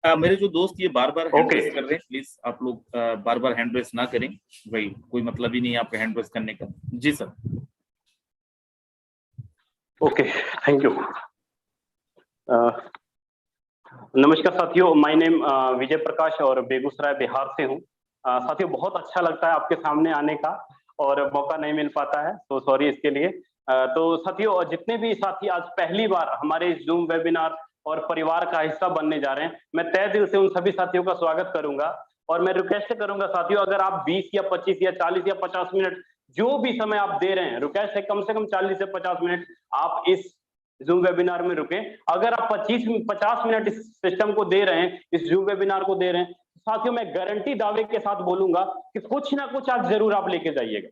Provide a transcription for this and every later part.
मेरे जो दोस्त ये बार बार हैंड ओके रेस कर रहे हैं, प्लीज आप लोग बार बार हैंड रेस ना करें भाई, कोई मतलब ही नहीं है आपका हैंड रेस करने का। जी सर। Okay, thank you. नमस्कार साथियों, माय नेम विजय प्रकाश और बेगूसराय बिहार से हूँ। साथियों बहुत अच्छा लगता है आपके सामने आने का और मौका नहीं मिल पाता है, तो सॉरी इसके लिए। तो साथियों जितने भी साथी आज पहली बार हमारे इस जूम वेबिनार और परिवार का हिस्सा बनने जा रहे हैं, मैं तहे दिल से उन सभी साथियों का स्वागत करूंगा। और मैं रिक्वेस्ट करूंगा साथियों, अगर आप 20 या 25 या 40 या 50 मिनट जो भी समय आप दे रहे हैं, रिक्वेस्ट है कम से कम 40 से 50 मिनट आप इस जूम वेबिनार में रुके। अगर आप 50 मिनट इस सिस्टम को दे रहे हैं, इस जूम वेबिनार को दे रहे हैं, साथियों मैं गारंटी दावे के साथ बोलूंगा कि कुछ ना कुछ आज जरूर आप लेके जाइएगा,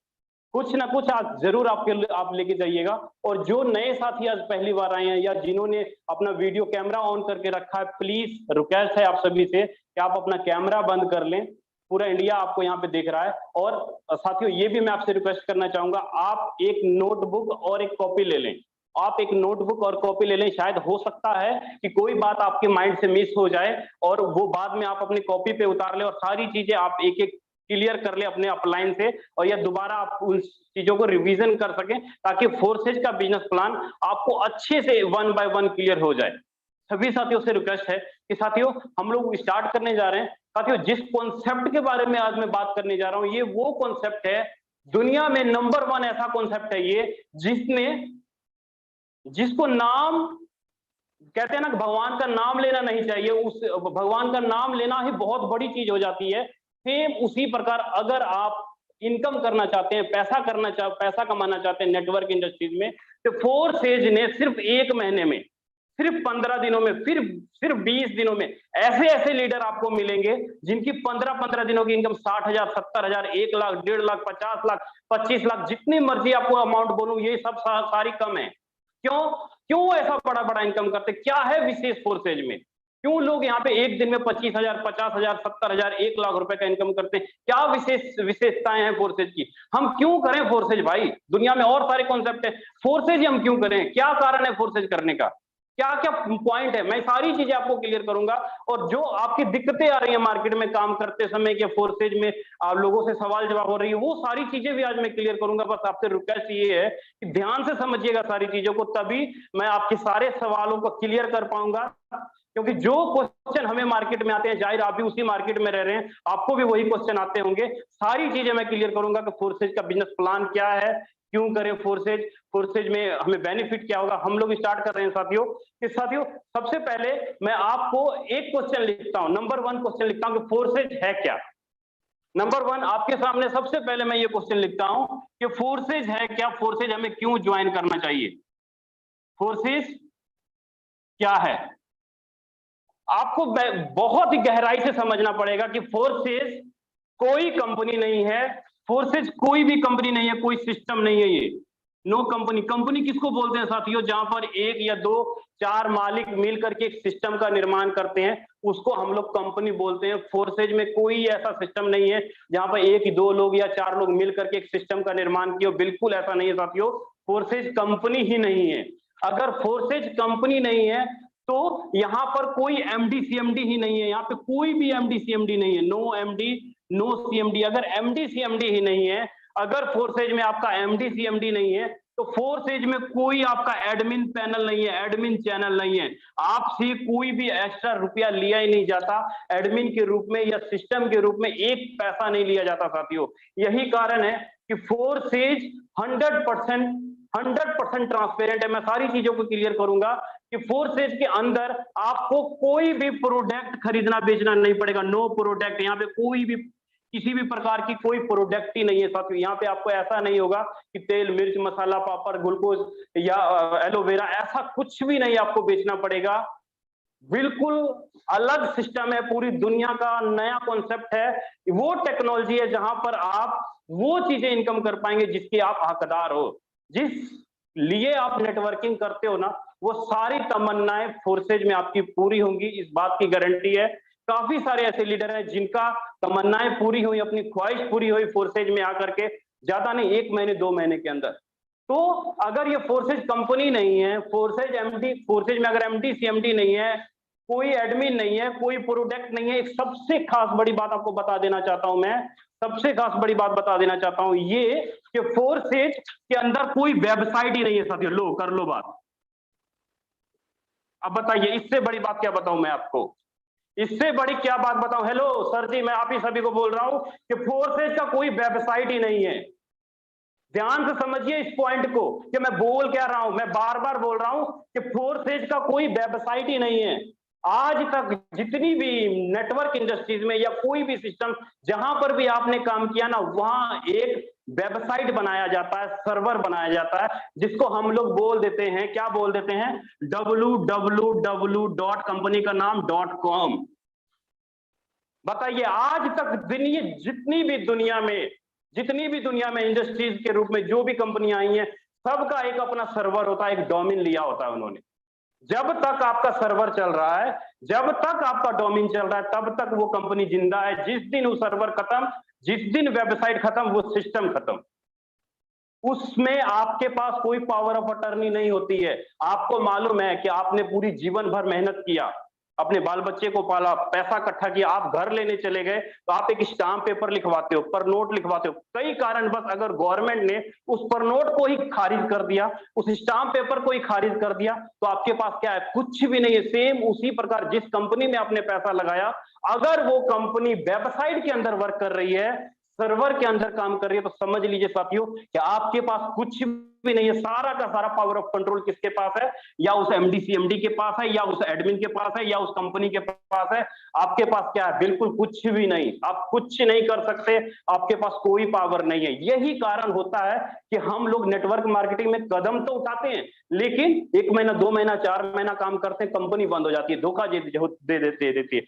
कुछ ना कुछ आज जरूर आप लेके जाइएगा। और जो नए साथी आज पहली बार आए हैं या जिन्होंने अपना वीडियो कैमरा ऑन करके रखा है, प्लीज रिक्वेस्ट है आप सभी से कि आप अपना कैमरा बंद कर लें। पूरा इंडिया आपको यहाँ पे देख रहा है। और साथियों ये भी मैं आपसे रिक्वेस्ट करना चाहूंगा, आप एक नोटबुक और एक कॉपी ले लें। आप एक नोटबुक और कॉपी ले लें, शायद हो सकता है कि कोई बात आपके माइंड से मिस हो जाए और वो बाद में आप अपनी कॉपी पे उतार ले और सारी चीजें आप एक एक क्लियर कर ले अपने अपलाइन से, और या दोबारा आप उन चीजों को रिवीजन कर सकें, ताकि फोर्सेज का बिजनेस प्लान आपको अच्छे से 1 बाय 1 क्लियर हो जाए। सभी साथियों से रिक्वेस्ट है कि साथियों हम लोग स्टार्ट करने जा रहे हैं। साथियों जिस कॉन्सेप्ट के बारे में आज मैं बात करने जा रहा हूं, ये वो कॉन्सेप्ट है, दुनिया में नंबर 1 ऐसा कॉन्सेप्ट है ये, जिसको नाम कहते हैं ना, भगवान का नाम लेना नहीं चाहिए, उस भगवान का नाम लेना ही बहुत बड़ी चीज हो जाती है। सेम उसी प्रकार अगर आप इनकम करना चाहते हैं, पैसा कमाना चाहते हैं नेटवर्क इंडस्ट्रीज में, तो फोर्सेज ने सिर्फ 1 महीने में, सिर्फ 15 दिनों में, फिर सिर्फ 20 दिनों में ऐसे ऐसे लीडर आपको मिलेंगे जिनकी 15 दिनों की इनकम 60,000, 70,000, 1 लाख, 1.5 लाख, 50 लाख, 25 लाख, जितनी मर्जी आपको अमाउंट बोलूं, ये सब सारी कम है। क्यों ऐसा बड़ा बड़ा इनकम करते, क्या है विशेष फोर्सेज में? क्यों लोग यहाँ पे एक दिन में 25,000, 50,000, 70,000, 1 लाख रुपए का इनकम करते हैं? क्या विशेषताएं हैं फोर्सेज की? हम क्यों करें फोर्सेज भाई? दुनिया में और सारे कॉन्सेप्ट है, फोर्सेज हम क्यों करें? क्या कारण है फोर्सेज करने का? क्या क्या पॉइंट है, मैं सारी चीजें आपको क्लियर करूंगा। और जो आपकी दिक्कतें आ रही है मार्केट में काम करते समय के फोर्सेज में, आप लोगों से सवाल जवाब हो रही है, वो सारी चीजें भी आज मैं क्लियर करूंगा। बस आपसे रिक्वेस्ट ये है कि ध्यान से समझिएगा सारी चीजों को, तभी मैं आपके सारे सवालों को क्लियर कर पाऊंगा। क्योंकि जो क्वेश्चन हमें मार्केट में आते हैं, जाहिर आप भी उसी मार्केट में रह रहे हैं, आपको भी वही क्वेश्चन आते होंगे। सारी चीजें मैं क्लियर करूंगा कि फोर्सेज का बिजनेस प्लान क्या है, क्यों करें फोर्सेज में हमें बेनिफिट क्या होगा। हम लोग स्टार्ट कर रहे हैं साथियों। कि साथियों सबसे पहले मैं आपको एक क्वेश्चन लिखता हूं, नंबर 1 क्वेश्चन लिखता हूं कि फोर्सेज है क्या। नंबर 1 आपके सामने सबसे पहले मैं ये क्वेश्चन लिखता हूं कि फोर्सेज है क्या, फोर्सेज हमें क्यों ज्वाइन करना चाहिए, फोर्सेज क्या है। आपको बहुत ही गहराई से समझना पड़ेगा कि फोर्सेज कोई कंपनी नहीं है, फोर्सेज कोई भी कंपनी नहीं है, कोई सिस्टम नहीं है ये। No company. कंपनी किसको बोलते हैं साथियों? जहां पर 1 या 2, 4 मालिक मिल करके एक सिस्टम का निर्माण करते हैं, उसको हम लोग कंपनी बोलते हैं। फोर्सेज में कोई ऐसा सिस्टम नहीं है जहां पर 1, 2 लोग या 4 लोग मिल करके एक सिस्टम का निर्माण किया, बिल्कुल ऐसा नहीं है साथियों। फोर्सेज कंपनी ही नहीं है। अगर फोर्सेज कंपनी नहीं है तो यहां पर कोई एमडी सीएमडी ही नहीं है, यहां पे कोई भी एमडी सीएमडी नहीं है। No MD no CMD. अगर एमडी सीएमडी ही नहीं है, अगर फोर्सेज में आपका एमडी सीएमडी नहीं है, तो फोर्सेज में कोई आपका एडमिन पैनल नहीं है, एडमिन चैनल नहीं है। आपसे कोई भी एक्स्ट्रा रुपया लिया ही नहीं जाता एडमिन के रूप में या सिस्टम के रूप में, एक पैसा नहीं लिया जाता साथियों। यही कारण है कि फोर्सेज 100% ट्रांसपेरेंट है। मैं सारी चीजों को क्लियर करूंगा कि फोर्सेज के अंदर आपको कोई भी प्रोडक्ट खरीदना बेचना नहीं पड़ेगा। No product. यहाँ पे कोई भी किसी भी प्रकार की कोई प्रोडक्ट ही नहीं है साथियों। यहाँ पे आपको ऐसा नहीं होगा कि तेल, मिर्च, मसाला, पापड़, ग्लूकोज या एलोवेरा, ऐसा कुछ भी नहीं आपको बेचना पड़ेगा। बिल्कुल अलग सिस्टम है, पूरी दुनिया का नया कॉन्सेप्ट है। वो टेक्नोलॉजी है जहां पर आप वो चीजें इनकम कर पाएंगे जिसके आप हकदार हो, जिस लिए आप नेटवर्किंग करते हो ना, वो सारी तमन्नाएं फोर्सेज में आपकी पूरी होंगी, इस बात की गारंटी है। काफी सारे ऐसे लीडर हैं जिनका तमन्नाएं पूरी हुई, अपनी ख्वाहिश पूरी हुई फोर्सेज में आकर के, ज्यादा नहीं 1 महीने 2 महीने के अंदर। तो अगर ये फोर्सेज कंपनी नहीं है, फोर्सेज में अगर एमडी सीएमडी नहीं है, कोई एडमिन नहीं है, कोई प्रोडक्ट नहीं है। एक सबसे खास बड़ी बात आपको बता देना चाहता हूं मैं, सबसे खास बड़ी बात बता देना चाहता हूं ये कि फोर्सेज के अंदर कोई वेबसाइट ही नहीं है साथियों। लो कर लो बात। अब बताइए इससे बड़ी बात क्या बताऊं मैं आपको, इससे बड़ी क्या बात बताऊं। हेलो सर जी, मैं आप ही सभी को बोल रहा हूं कि फोर्सेज का कोई वेबसाइट ही नहीं है। ध्यान से समझिए इस पॉइंट को कि मैं बोल क्या रहा हूं। मैं बार बार बोल रहा हूं कि फोर्सेज का कोई वेबसाइट ही नहीं है। आज तक जितनी भी नेटवर्क इंडस्ट्रीज में या कोई भी सिस्टम जहां पर भी आपने काम किया ना, वहां एक वेबसाइट बनाया जाता है, सर्वर बनाया जाता है, जिसको हम लोग बोल देते हैं, क्या बोल देते हैं, www. कंपनी का नाम .com। बताइए आज तक जितनी भी दुनिया में इंडस्ट्रीज के रूप में जो भी कंपनियां आई हैं, सबका एक अपना सर्वर होता है, एक डोमेन लिया होता है उन्होंने। जब तक आपका सर्वर चल रहा है, जब तक आपका डोमेन चल रहा है, तब तक वो कंपनी जिंदा है। जिस दिन वो सर्वर खत्म, जिस दिन वेबसाइट खत्म, वो सिस्टम खत्म। उसमें आपके पास कोई पावर ऑफ अटर्नी नहीं होती है। आपको मालूम है कि आपने पूरी जीवन भर मेहनत किया, अपने बाल बच्चे को पाला, पैसा इकट्ठा किया, आप घर लेने चले गए तो आप एक स्टाम्प पेपर लिखवाते हो, पर नोट लिखवाते हो। कई कारणवश अगर गवर्नमेंट ने उस पर नोट को ही खारिज कर दिया, उस स्टाम्प पेपर को ही खारिज कर दिया, तो आपके पास क्या है, कुछ भी नहीं है। सेम उसी प्रकार जिस कंपनी में आपने पैसा लगाया, अगर वो कंपनी वेबसाइट के अंदर वर्क कर रही है, सर्वर के अंदर काम कर रही है, तो समझ लीजिए साथियों कि आपके पास कुछ भी नहीं है। सारा का सारा पावर ऑफ कंट्रोल किसके पास है, या उस एमडी सीएमडी के पास है, या उस एडमिन के पास है, या उस कंपनी के पास है। आपके पास क्या है, बिल्कुल कुछ भी नहीं। आप कुछ नहीं कर सकते, आपके पास कोई पावर नहीं है। यही कारण होता है कि हम लोग नेटवर्क मार्केटिंग में कदम तो उठाते हैं, लेकिन 1 महीना 2 महीना 4 महीना काम करते हैं, कंपनी बंद हो जाती है, धोखा दे देती है।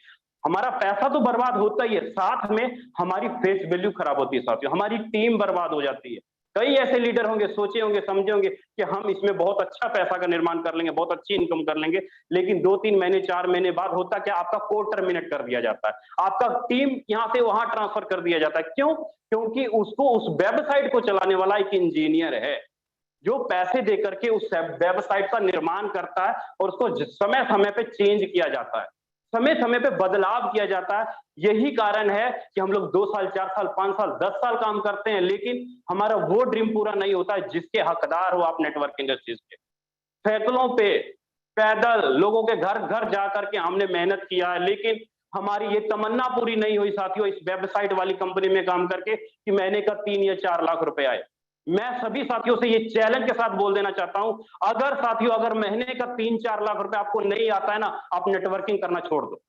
हमारा पैसा तो बर्बाद होता ही है, साथ में हमारी फेस वैल्यू खराब होती है साथियों, हमारी टीम बर्बाद हो जाती है। कई ऐसे लीडर होंगे, सोचे होंगे, समझे होंगे कि हम इसमें बहुत अच्छा पैसा का निर्माण कर लेंगे, बहुत अच्छी इनकम कर लेंगे, लेकिन 2-3 महीने 4 महीने बाद होता क्या, आपका कोड टर्मिनेट कर दिया जाता है, आपका टीम यहां से वहां ट्रांसफर कर दिया जाता है। क्यों? क्योंकि उसको उस वेबसाइट को चलाने वाला एक इंजीनियर है, जो पैसे देकर के उस वेबसाइट का निर्माण करता है, और उसको समय समय पे चेंज किया जाता है, समय समय पे बदलाव किया जाता है। यही कारण है कि हम लोग 2 साल 4 साल 5 साल 10 साल काम करते हैं, लेकिन हमारा वो ड्रीम पूरा नहीं होता है जिसके हकदार हो आप नेटवर्क इंडस्ट्रीज के। सैकड़ों पे पैदल लोगों के घर घर जाकर के हमने मेहनत किया है, लेकिन हमारी ये तमन्ना पूरी नहीं हुई साथियों इस वेबसाइट वाली कंपनी में काम करके कि महीने का 3 या 4 लाख रुपए आए। मैं सभी साथियों से ये चैलेंज के साथ बोल देना चाहता हूं, अगर साथियों अगर महीने का 3-4 लाख रुपए आपको नहीं आता है ना, आप नेटवर्किंग करना छोड़ दो।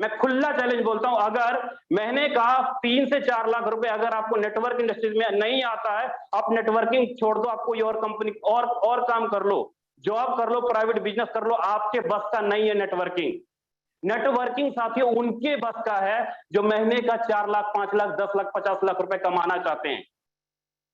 मैं खुला चैलेंज बोलता हूं, अगर महीने का 3 से 4 लाख रुपए अगर आपको नेटवर्क इंडस्ट्रीज में नहीं आता है, आप नेटवर्किंग छोड़ दो, आप कोई और कंपनी और काम कर लो, जॉब कर लो, प्राइवेट बिजनेस कर लो, आपके बस का नहीं है नेटवर्किंग। नेटवर्किंग साथियों उनके बस का है जो महीने का 4 लाख 5 लाख 10 लाख 50 लाख रुपए कमाना चाहते हैं।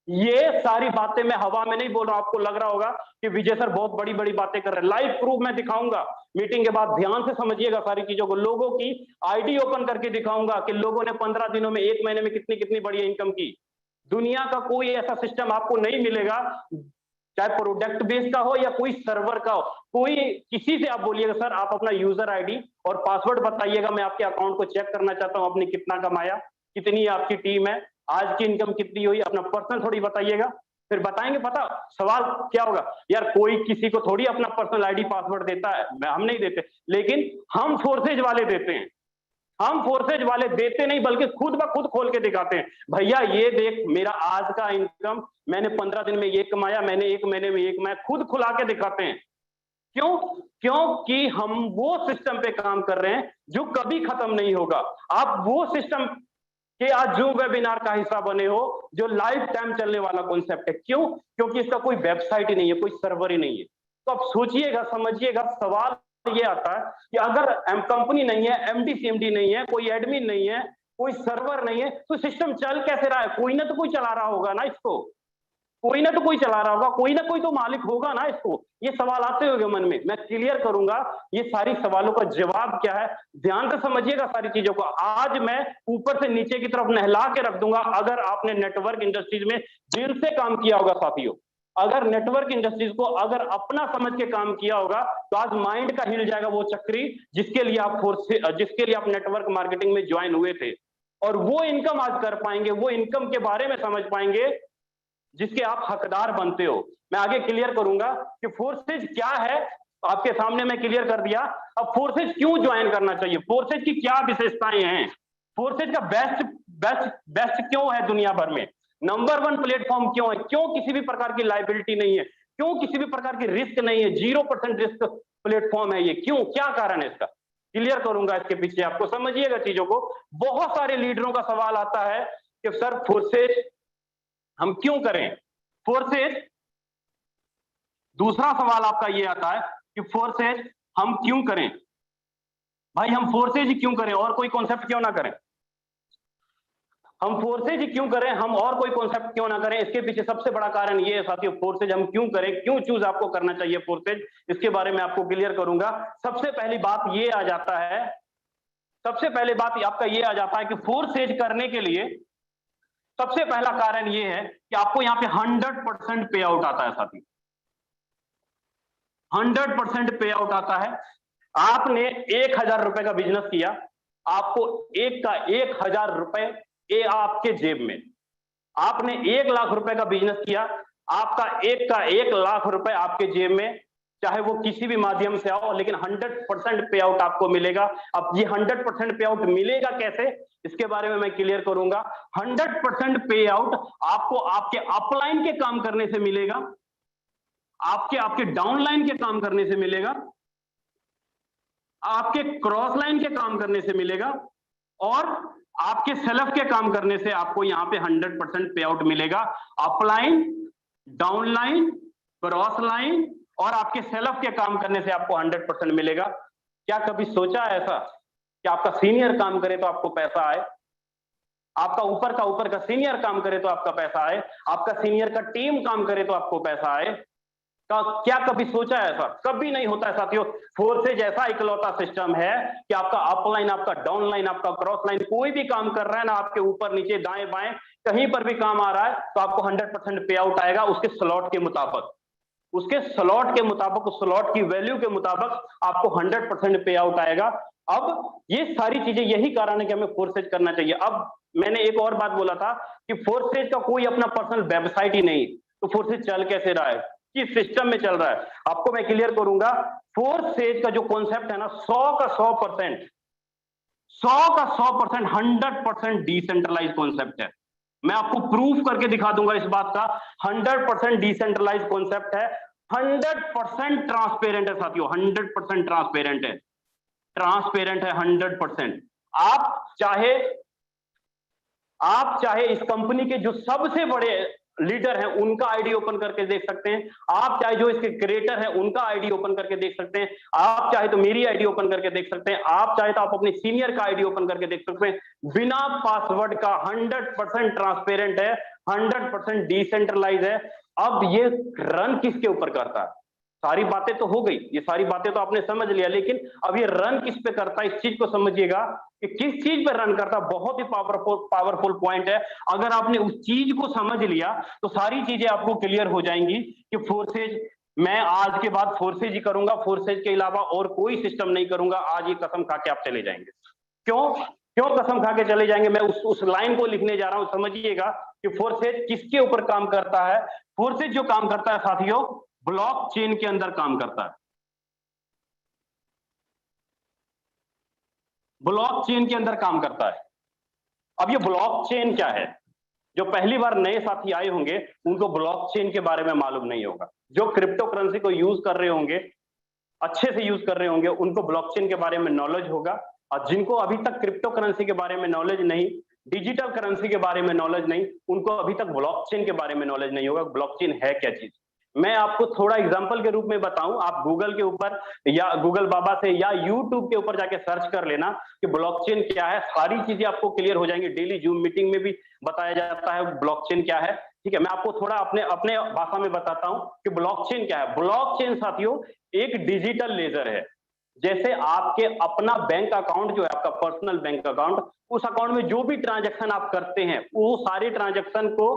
ये सारी बातें मैं हवा में नहीं बोल रहा हूं, आपको लग रहा होगा कि विजय सर बहुत बड़ी बड़ी बातें कर रहे हैं, लाइव प्रूफ मैं दिखाऊंगा मीटिंग के बाद, ध्यान से समझिएगा सारी चीजों को। लोगों की आईडी ओपन करके दिखाऊंगा कि लोगों ने 15 दिनों में 1 महीने में कितनी कितनी बड़ी इनकम की। दुनिया का कोई ऐसा सिस्टम आपको नहीं मिलेगा, चाहे प्रोडक्ट बेस्ड का हो या कोई सर्वर का हो, कोई किसी से आप बोलिएगा सर आप अपना यूजर आईडी और पासवर्ड बताइएगा, मैं आपके अकाउंट को चेक करना चाहता हूं, आपने कितना कमाया, कितनी आपकी टीम है, आज की इनकम कितनी हुई, अपना पर्सनल थोड़ी बताइएगा, फिर बताएंगे। पता सवाल क्या होगा, यार कोई किसी को थोड़ी अपना पर्सनल आईडी पासवर्ड देता है, हम नहीं देते, लेकिन हम फोर्सेज वाले देते हैं। हम फोर्सेज वाले देते नहीं बल्कि खुद ब खुद खोल के दिखाते हैं, भैया ये देख मेरा आज का इनकम, मैंने 15 दिन में ये कमाया, मैंने 1 महीने में ये कमाया, खुद खुला के दिखाते हैं। क्यों? क्योंकि हम वो सिस्टम पे काम कर रहे हैं जो कभी खत्म नहीं होगा। आप वो सिस्टम कि आज जो वेबिनार का हिस्सा बने हो, जो लाइफ टाइम चलने वाला कॉन्सेप्ट है। क्यों? क्योंकि इसका कोई वेबसाइट ही नहीं है, कोई सर्वर ही नहीं है। तो आप सोचिएगा, समझिएगा, सवाल ये आता है कि अगर कंपनी नहीं है, एमडी सीएमडी नहीं है, कोई एडमिन नहीं है, कोई सर्वर नहीं है, तो सिस्टम चल कैसे रहा है? कोई ना तो कोई चला रहा होगा ना इसको, कोई ना तो कोई चला रहा होगा, कोई ना कोई तो मालिक होगा ना इसको। ये सवाल आते होंगे मन में, मैं क्लियर करूंगा ये सारी सवालों का जवाब क्या है। ध्यान से समझिएगा सारी चीजों को, आज मैं ऊपर से नीचे की तरफ नहला के रख दूंगा अगर आपने नेटवर्क इंडस्ट्रीज में दिल से काम किया होगा साथियों। अगर नेटवर्क इंडस्ट्रीज को अगर अपना समझ के काम किया होगा तो आज माइंड का हिल जाएगा वो चक्री जिसके लिए आप नेटवर्क मार्केटिंग में ज्वाइन हुए थे, और वो इनकम आज कर पाएंगे, वो इनकम के बारे में समझ पाएंगे जिसके आप हकदार बनते हो। मैं आगे क्लियर करूंगा कि फोर्सेज क्या है, आपके सामने मैं क्लियर कर दिया। अब फोर्सेज क्यों ज्वाइन करना चाहिए, फोर्सेज की क्या विशेषताएं हैं, फोर्सेज का बेस्ट क्यों है दुनिया भर में, नंबर 1 प्लेटफॉर्म क्यों है, क्यों किसी भी प्रकार की लाइबिलिटी नहीं है, क्यों किसी भी प्रकार की रिस्क नहीं है, 0% रिस्क प्लेटफॉर्म है ये, क्यों, क्या कारण है इसका, क्लियर करूंगा इसके पीछे, आपको समझिएगा चीजों को। बहुत सारे लीडरों का सवाल आता है कि सर फोर्सेज हम क्यों करें, फोर्सेज, दूसरा सवाल आपका ये आता है कि फोर्सेज हम क्यों करें, भाई हम फोर्सेज ही क्यों करें और कोई कॉन्सेप्ट क्यों ना करें, हम फोर्सेज ही क्यों करें, हम और कोई कॉन्सेप्ट क्यों ना करें। इसके पीछे सबसे बड़ा कारण ये है साथियों, फोर्सेज हम क्यों करें, क्यों चूज आपको करना चाहिए फोर्सेज, इसके बारे में आपको क्लियर करूंगा। सबसे पहली बात ये आ जाता है, सबसे पहले बात आपका ये आ जाता है कि फोर्सेज करने के लिए सबसे पहला कारण ये है कि आपको यहाँ पे 100% पे आउट आता है साथी, 100% पे आउट आता है। आपने 1000 रुपए का बिजनेस किया, आपको 1000 रुपए ये आपके जेब में, आपने 1 लाख रुपए का बिजनेस किया, आपका 1 लाख रुपए आपके जेब में, चाहे वो किसी भी माध्यम से आओ, लेकिन 100% पे आउट आपको मिलेगा। अब ये 100% पे आउट मिलेगा कैसे, इसके बारे में मैं क्लियर करूंगा। 100% पे आउट आपको आपके अपलाइन के काम करने से मिलेगा, आपके डाउनलाइन के काम करने से मिलेगा, आपके क्रॉस लाइन के काम करने से मिलेगा, और आपके सेल्फ के काम करने से आपको यहां पे 100% पे आउट मिलेगा। अपलाइन, डाउनलाइन, क्रॉस लाइन और आपके सेल्फ के काम करने से आपको 100% मिलेगा। क्या कभी सोचा है ऐसा कि आपका सीनियर काम करे तो आपको पैसा आए, आपका ऊपर का सीनियर काम करे तो आपका पैसा आए, आपका सीनियर का टीम काम करे तो आपको पैसा आए? क्या कभी सोचा है ऐसा? कभी नहीं होता है साथियों। फोर्सेज ऐसा इकलौता सिस्टम है कि आपका अपलाइन, आपका डाउनलाइन, आपका क्रॉस लाइन कोई भी काम कर रहा है ना, आपके ऊपर नीचे दाएं बाएं कहीं पर भी काम आ रहा है तो आपको 100% पे आउट आएगा उसके स्लॉट के मुताबिक, उसके स्लॉट के मुताबिक, उस स्लॉट की वैल्यू के मुताबिक आपको 100% पे आउट आएगा। अब ये सारी चीजें, यही कारण है कि हमें फोर्सेज करना चाहिए। अब मैंने एक और बात बोला था कि फोर्सेज का कोई अपना पर्सनल वेबसाइट ही नहीं, तो फोर्सेज चल कैसे रहा है, किस सिस्टम में चल रहा है, आपको मैं क्लियर करूंगा। फोर्सेज का जो कॉन्सेप्ट है ना, 100 का 100%, 100% डिसेंट्रलाइज कॉन्सेप्ट है। मैं आपको प्रूफ करके दिखा दूंगा इस बात का। 100% डिसेंट्रलाइज कॉन्सेप्ट है, 100% ट्रांसपेरेंट है साथियों, 100% ट्रांसपेरेंट है, ट्रांसपेरेंट है 100%। आप चाहे इस कंपनी के जो सबसे बड़े लीडर हैं उनका आईडी ओपन करके देख सकते हैं, आप चाहे जो इसके क्रिएटर हैं उनका आईडी ओपन करके देख सकते हैं, आप चाहे तो मेरी आईडी ओपन करके देख सकते हैं, आप चाहे तो आप अपने सीनियर का आईडी ओपन करके देख सकते हैं, बिना पासवर्ड का। 100% ट्रांसपेरेंट है, 100% डिसेंट्रलाइज है। अब ये रन किसके ऊपर करता है, सारी बातें तो हो गई, ये सारी बातें तो आपने समझ लिया, लेकिन अब ये रन किस पे करता है, इस चीज को समझिएगा कि किस चीज पे रन करता है। बहुत ही पावरफुल पॉइंट है। अगर आपने उस चीज को समझ लिया तो सारी चीजें आपको क्लियर हो जाएंगी कि फोर्सेज, मैं आज के बाद फोर्सेज ही करूंगा, फोर्सेज के अलावा और कोई सिस्टम नहीं करूंगा। आज ये कसम खा के आप चले जाएंगे। क्यों कसम खा के चले जाएंगे? मैं उस लाइन को लिखने जा रहा हूं, समझिएगा कि फोर्सेज किसके ऊपर काम करता है। फोर्सेज जो काम करता है साथियों, ब्लॉकचेन के अंदर काम करता है, ब्लॉकचेन के अंदर काम करता है। अब ये ब्लॉकचेन क्या है? जो पहली बार नए साथी आए होंगे उनको ब्लॉकचेन के बारे में मालूम नहीं होगा। जो क्रिप्टो करेंसी को यूज कर रहे होंगे, अच्छे से यूज कर रहे होंगे, उनको ब्लॉकचेन के बारे में नॉलेज होगा। और जिनको अभी तक क्रिप्टो करेंसी के बारे में नॉलेज नहीं, डिजिटल करेंसी के बारे में नॉलेज नहीं, उनको अभी तक ब्लॉकचेन के बारे में नॉलेज नहीं होगा। ब्लॉकचेन है क्या चीज? मैं आपको थोड़ा एग्जांपल के रूप में बताऊं, आप गूगल के ऊपर या गूगल बाबा से या यूट्यूब के ऊपर जाके सर्च कर लेना कि ब्लॉकचेन क्या है, सारी चीजें आपको क्लियर हो जाएंगी। डेली जूम मीटिंग में भी बताया जाता है ब्लॉकचेन क्या है, ठीक है। मैं आपको थोड़ा अपने भाषा में बताता हूं कि ब्लॉकचेन क्या है। ब्लॉकचेन साथियों एक डिजिटल लेजर है। जैसे आपके अपना बैंक अकाउंट जो है, आपका पर्सनल बैंक अकाउंट, उस अकाउंट में जो भी ट्रांजेक्शन आप करते हैं वो सारे ट्रांजेक्शन को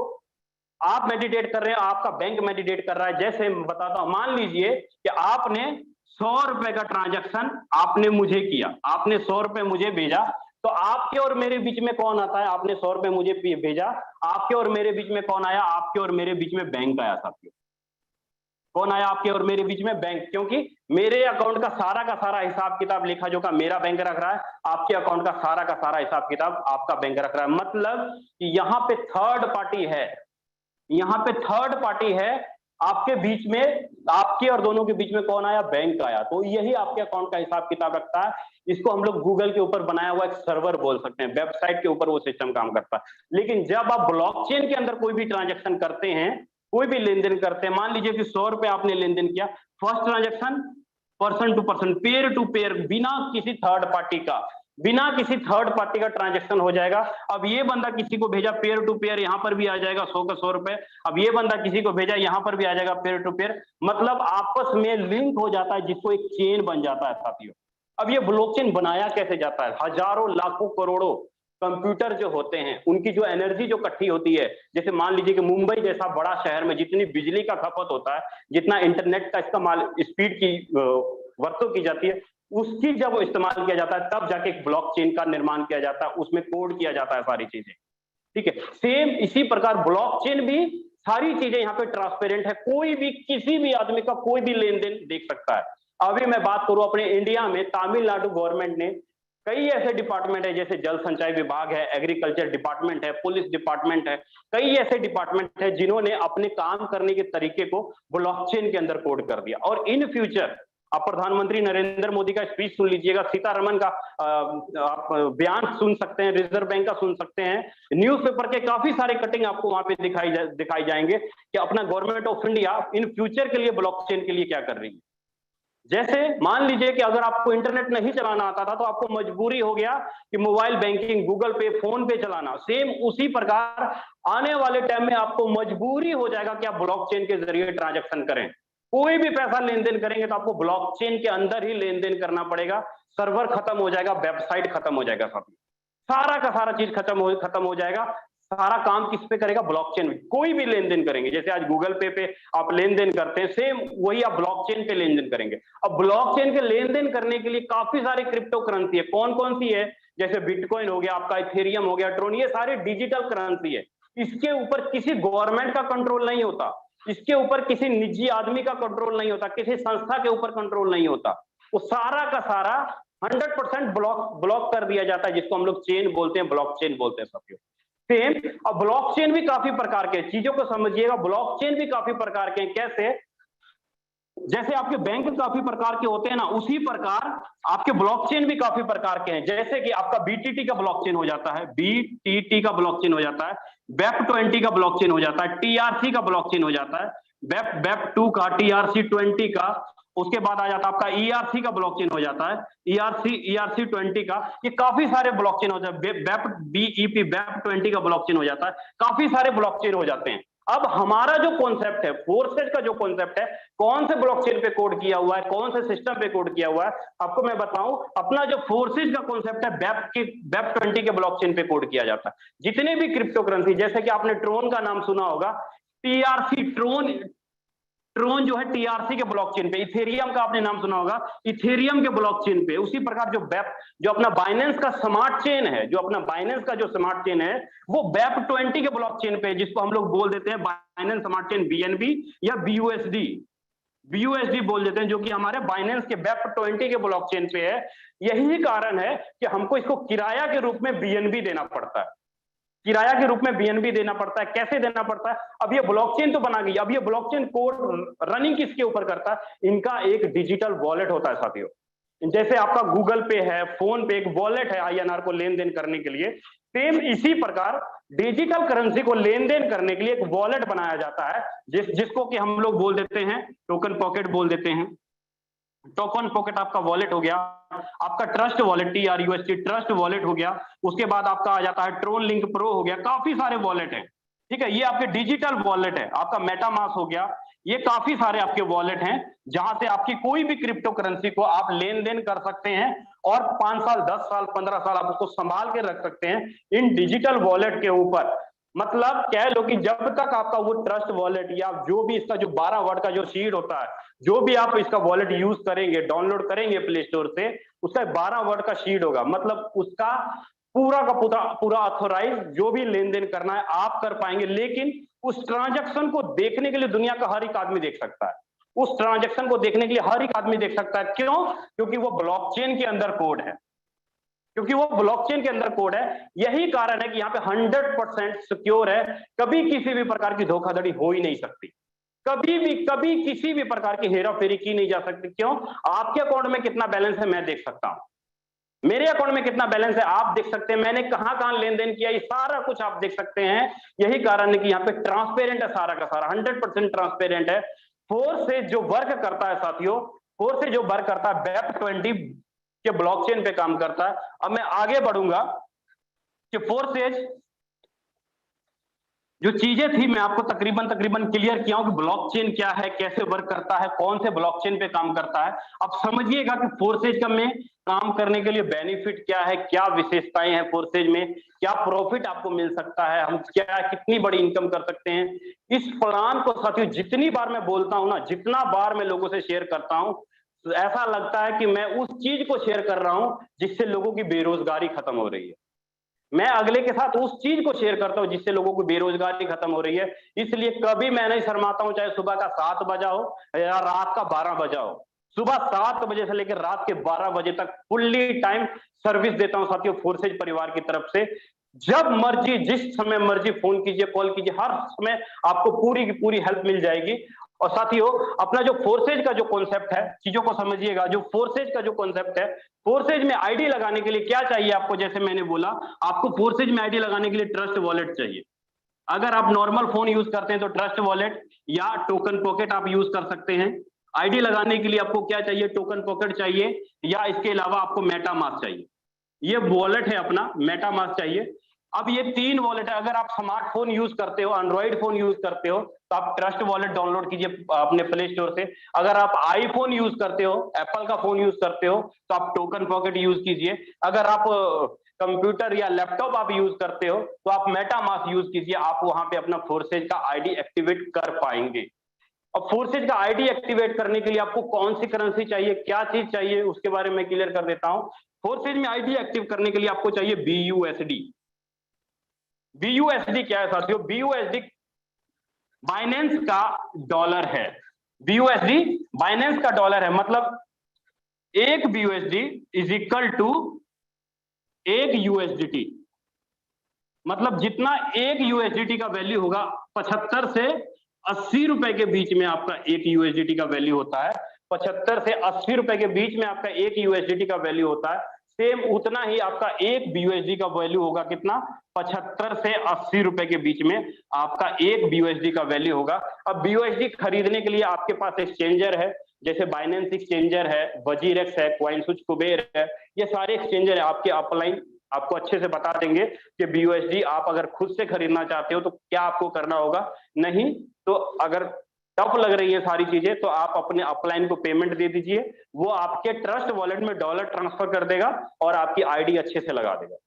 आप मेडिटेट कर रहे हैं, आपका बैंक मेडिटेट कर रहा है। जैसे मैं बताता हूं, मान लीजिए कि आपने 100 रुपए का ट्रांजैक्शन आपने मुझे किया, आपने 100 रुपए मुझे भेजा, तो आपके और मेरे बीच में कौन आता है? आपने 100 रुपए मुझे भेजा, आपके और मेरे बीच में कौन आया? आपके और मेरे बीच में बैंक आया साथियों। कौन आया आपके और मेरे बीच में? बैंक। क्योंकि मेरे अकाउंट का सारा हिसाब किताब लेखा जोखा मेरा बैंक रख रहा है, आपके अकाउंट का सारा हिसाब किताब आपका बैंक रख रहा है। मतलब कि यहाँ पे थर्ड पार्टी है, यहाँ पे थर्ड पार्टी है आपके बीच में, आपके और दोनों के बीच में कौन आया? बैंक आया। तो यही आपके अकाउंट का हिसाब किताब रखता है। इसको हम लोग गूगल के ऊपर बनाया हुआ एक सर्वर बोल सकते हैं, वेबसाइट के ऊपर वो सिस्टम काम करता है। लेकिन जब आप ब्लॉकचेन के अंदर कोई भी ट्रांजेक्शन करते हैं, कोई भी लेन देन करते हैं, मान लीजिए कि 100 रुपए आपने लेन देन किया, first transaction person to person, peer to peer, बिना किसी थर्ड पार्टी का, बिना किसी थर्ड पार्टी का ट्रांजैक्शन हो जाएगा। अब ये बंदा किसी को भेजा पेयर टू पेयर, यहां पर भी आ जाएगा 100 का 100 रुपए। अब ये बंदा किसी को भेजा, यहां पर भी आ जाएगा पेयर टू पेयर। मतलब आपस में लिंक हो जाता है, जिसको एक चेन बन जाता है साथियों। अब ये ब्लॉकचेन बनाया कैसे जाता है? हजारों लाखों करोड़ों कंप्यूटर जो होते हैं, उनकी जो एनर्जी जो इकट्ठी होती है, जैसे मान लीजिए कि मुंबई जैसा बड़ा शहर में जितनी बिजली का खपत होता है, जितना इंटरनेट का इस्तेमाल स्पीड की वरतों की जाती है, उसकी जब इस्तेमाल किया जाता है तब जाके एक ब्लॉकचेन का निर्माण किया जाता है, उसमें कोड किया जाता है सारी चीजें। ठीक है, सेम इसी प्रकार ब्लॉकचेन भी सारी चीजें यहाँ पे ट्रांसपेरेंट है, कोई भी किसी भी आदमी का कोई भी लेन देन देख सकता है। अभी मैं बात करूं अपने इंडिया में, तमिलनाडु गवर्नमेंट ने कई ऐसे डिपार्टमेंट है, जैसे जल संचय विभाग है, एग्रीकल्चर डिपार्टमेंट है, पुलिस डिपार्टमेंट है, कई ऐसे डिपार्टमेंट है जिन्होंने अपने काम करने के तरीके को ब्लॉकचेन के अंदर कोड कर दिया। और इन फ्यूचर आप प्रधानमंत्री नरेंद्र मोदी का स्पीच सुन लीजिएगा, सीतारमन का आप बयान सुन सकते हैं, रिजर्व बैंक का सुन सकते हैं, न्यूज़पेपर के काफी सारे कटिंग आपको वहां पे दिखाई जाएंगे कि अपना government of India in future के लिए ब्लॉकचेन के लिए क्या कर रही है। जैसे मान लीजिए कि अगर आपको इंटरनेट नहीं चलाना आता था, तो आपको मजबूरी हो गया कि मोबाइल बैंकिंग, गूगल पे, फोन पे चलाना। सेम उसी प्रकार आने वाले टाइम में आपको मजबूरी हो जाएगा कि आप ब्लॉकचेन के जरिए ट्रांजैक्शन करें। कोई भी पैसा लेन देन करेंगे तो आपको ब्लॉकचेन के अंदर ही लेन देन करना पड़ेगा। सर्वर खत्म हो जाएगा, वेबसाइट खत्म हो जाएगा, सारा का सारा चीज खत्म हो जाएगा। सारा काम किस पे करेगा? ब्लॉकचेन में। कोई भी लेन देन करेंगे, जैसे आज गूगल पे आप लेन देन करते हैं, सेम वही आप ब्लॉकचेन पे लेन देन करेंगे। अब ब्लॉकचेन के लेन देन करने के लिए काफी सारे क्रिप्टो करेंसी है। कौन कौन सी है? जैसे बिटकॉइन हो गया, आपका इथेरियम हो गया, ट्रोन, ये सारे डिजिटल करेंसी है। इसके ऊपर किसी गवर्नमेंट का कंट्रोल नहीं होता, इसके ऊपर किसी निजी आदमी का कंट्रोल नहीं होता, किसी संस्था के ऊपर कंट्रोल नहीं होता। वो सारा का सारा 100% ब्लॉक कर दिया जाता है, जिसको हम लोग चेन बोलते हैं, ब्लॉकचेन बोलते हैं साथियों। सेम अब ब्लॉकचेन भी काफी प्रकार के, चीजों को समझिएगा, ब्लॉकचेन भी काफी प्रकार के हैं। कैसे? जैसे आपके बैंक काफी प्रकार के होते हैं ना, उसी प्रकार आपके ब्लॉकचेन भी काफी प्रकार के हैं। जैसे कि आपका बीटीटी का ब्लॉकचेन हो जाता है, बीटीटी का ब्लॉकचेन हो जाता है, BEP20 का ब्लॉकचेन हो जाता है, TRC का ब्लॉकचेन हो जाता है, BEP2 का, TRC20 का, उसके बाद आ जाता है आपका ERC का ब्लॉकचेन हो जाता है, ERC20 का। ये काफी सारे ब्लॉकचेन हो जाते हैं। BEP20 का ब्लॉकचेन हो जाता है, काफी सारे ब्लॉकचेन हो जाते हैं। अब हमारा जो कॉन्सेप्ट है, फोर्सेज का जो कॉन्सेप्ट है, कौन से ब्लॉकचेन पे कोड किया हुआ है, कौन से सिस्टम पे कोड किया हुआ है, आपको मैं बताऊं। अपना जो फोर्सेज का कॉन्सेप्ट है, BEP20 के ब्लॉकचेन पे कोड किया जाता है। जितने भी क्रिप्टो करेंसी, जैसे कि आपने ट्रोन का नाम सुना होगा, TRC ट्रोन जो है TRC के ब्लॉकचेन पे, इथेरियम का आपने नाम सुना होगा, इथेरियम के ब्लॉकचेन पे। उसी प्रकार जो अपना बाइनेंस का स्मार्ट चेन है, जो अपना बाइनेंस का जो स्मार्ट चेन है, वो BEP20 के ब्लॉकचेन पे, जिसको हम लोग बोल देते हैं बाइनेंस स्मार्ट चेन BNB या BUSD बोल देते हैं, जो कि हमारे बाइनेंस के BEP20 के ब्लॉकचेन पे है। यही कारण है कि हमको इसको किराया के रूप में BNB देना पड़ता है, किराया के रूप में BNB देना पड़ता है। कैसे देना पड़ता है? अब ये ब्लॉकचेन तो बना गई, अब ये ब्लॉकचेन कोड रनिंग किसके ऊपर करता है? इनका एक डिजिटल वॉलेट होता है साथियों। जैसे आपका गूगल पे है, फोन पे एक वॉलेट है INR को लेन देन करने के लिए, सेम इसी प्रकार डिजिटल करेंसी को लेन देन करने के लिए एक वॉलेट बनाया जाता है, जिसको कि हम लोग बोल देते हैं टोकन पॉकेट बोल देते हैं। टोकन पॉकेट आपका वॉलेट हो गया, आपका trust wallet TRUST trust wallet हो गया, उसके बाद आपका आ जाता है ट्रोन लिंक प्रो हो गया, काफी सारे वॉलेट हैं। ठीक है, ये आपके डिजिटल वॉलेट है। आपका मेटामास्क हो गया, ये काफी सारे आपके वॉलेट हैं, जहां से आपकी कोई भी क्रिप्टो करेंसी को आप लेन देन कर सकते हैं और 5 साल, 10 साल, 15 साल आप उसको संभाल के रख सकते हैं इन डिजिटल वॉलेट के ऊपर। मतलब कह लो कि जब तक आपका वो ट्रस्ट वॉलेट या जो भी इसका जो 12 वर्ड का जो सीड होता है, जो भी आप इसका वॉलेट यूज करेंगे, डाउनलोड करेंगे प्ले स्टोर से, उसका 12 वर्ड का सीड होगा। मतलब उसका पूरा का पूरा ऑथोराइज जो भी लेन देन करना है आप कर पाएंगे। लेकिन उस ट्रांजैक्शन को देखने के लिए दुनिया का हर एक आदमी देख सकता है। उस ट्रांजैक्शन को देखने के लिए हर एक आदमी देख सकता है। क्यों? क्योंकि वो ब्लॉकचेन के अंदर कोड है, क्योंकि वो ब्लॉकचेन के अंदर कोड है। यही कारण है कि यहाँ पे 100% सिक्योर है। कभी किसी भी प्रकार की धोखाधड़ी हो ही नहीं सकती, कभी किसी भी प्रकार की हेराफेरी की नहीं जा सकती। क्यों? आपके अकाउंट में कितना बैलेंस है मैं देख सकता हूं, मेरे अकाउंट में कितना बैलेंस है आप देख सकते हैं, मैंने कहां कहां लेन देन किया, ये सारा कुछ आप देख सकते हैं। यही कारण है कि यहाँ पे ट्रांसपेरेंट है, सारा का सारा 100% ट्रांसपेरेंट है। फोर्स से जो वर्क करता है साथियों, फोर्स से जो वर्क करता है BEP20 के ब्लॉकचेन पे काम करता है। अब मैं आगे बढ़ूंगा कि फोर्सेज जो चीजें थी मैं आपको तकरीबन क्लियर किया हूं कि ब्लॉकचेन क्या है, कैसे वर्क करता है, कौन से ब्लॉकचेन पे काम करता है। अब समझिएगा कि फोर्सेज का में काम करने के लिए बेनिफिट क्या है, क्या विशेषताएं हैं फोर्सेज में, क्या प्रॉफिट आपको मिल सकता है, हम क्या कितनी बड़ी इनकम कर सकते हैं। इस प्लान को साथियों जितनी बार मैं बोलता हूं ना, जितना बार मैं लोगों से शेयर करता हूं, तो ऐसा लगता है कि मैं उस चीज को शेयर कर रहा हूं जिससे लोगों की बेरोजगारी खत्म हो रही है। मैं अगले के साथ उस चीज को शेयर करता हूं जिससे लोगों की बेरोजगारी खत्म हो रही है। इसलिए कभी मैं नहीं शर्माता हूं, चाहे सुबह का 7 बजा हो या रात का 12 बजा हो। सुबह 7 बजे से लेकर रात के 12 बजे तक फुल्ली टाइम सर्विस देता हूं साथियों फोर्सेज परिवार की तरफ से। जब मर्जी, जिस समय मर्जी फोन कीजिए, कॉल कीजिए, हर समय आपको पूरी की पूरी हेल्प मिल जाएगी। और साथियों अपना जो फोर्सेज का जो कॉन्सेप्ट है, चीजों को समझिएगा, जो फोर्सेज का जो कॉन्सेप्ट है, फोर्सेज में आईडी लगाने के लिए क्या चाहिए आपको, जैसे मैंने बोला आपको फोर्सेज में आईडी लगाने के लिए ट्रस्ट वॉलेट चाहिए। अगर आप नॉर्मल फोन यूज करते हैं तो ट्रस्ट वॉलेट या टोकन पॉकेट आप यूज कर सकते हैं। आईडी लगाने के लिए आपको क्या चाहिए, टोकन पॉकेट चाहिए, या इसके अलावा आपको मेटामास्क चाहिए। ये वॉलेट है अपना, मेटामास्क चाहिए। अब ये 3 वॉलेट है। अगर आप स्मार्टफोन यूज करते हो, एंड्रॉइड फोन यूज करते हो, तो आप ट्रस्ट वॉलेट डाउनलोड कीजिए अपने प्ले स्टोर से। अगर आप आईफोन यूज करते हो, एप्पल का फोन यूज करते हो, तो आप टोकन पॉकेट यूज कीजिए। अगर आप कंप्यूटर या लैपटॉप आप यूज करते हो तो आप मेटामास्क यूज कीजिए। आप वहां पे अपना फोर्सेज का आईडी एक्टिवेट कर पाएंगे। अब फोर्सेज का आईडी एक्टिवेट करने के लिए आपको कौन सी करेंसी चाहिए, क्या चीज चाहिए, उसके बारे में क्लियर कर देता हूं। फोर्सेज में आईडी एक्टिव करने के लिए आपको चाहिए BUSD। BUSD क्या है साथियों? BUSD बाइनेंस का डॉलर है। BUSD बाइनेंस का डॉलर है। मतलब एक BUSD इज इक्वल टू एक USDT। मतलब जितना एक USDT का वैल्यू होगा, 75 से 80 रुपए के बीच में आपका एक USDT का वैल्यू होता है। 75 से 80 रुपए के बीच में आपका एक USDT का वैल्यू होता है। सेम उतना ही आपका एक BUSD का वैल्यू होगा, कितना? 75 से 80 रुपए के बीच में आपका एक BUSD का वैल्यू होगा। अब BUSD खरीदने के लिए आपके पास एक्सचेंजर है, जैसे बाइनेंस एक्सचेंजर है, वजीरेक्स है, कॉइनस्विच कुबेर है। ये सारे एक्सचेंजर है आपके अपलाइन, आपको अच्छे से बता देंगे कि BUSD आप अगर खुद से खरीदना चाहते हो तो क्या आपको करना होगा। नहीं तो अगर टफ लग रही है सारी चीजें तो आप अपने अपलाइन को पेमेंट दे दीजिए, वो आपके ट्रस्ट वॉलेट में डॉलर ट्रांसफर कर देगा और आपकी आईडी अच्छे से लगा देगा।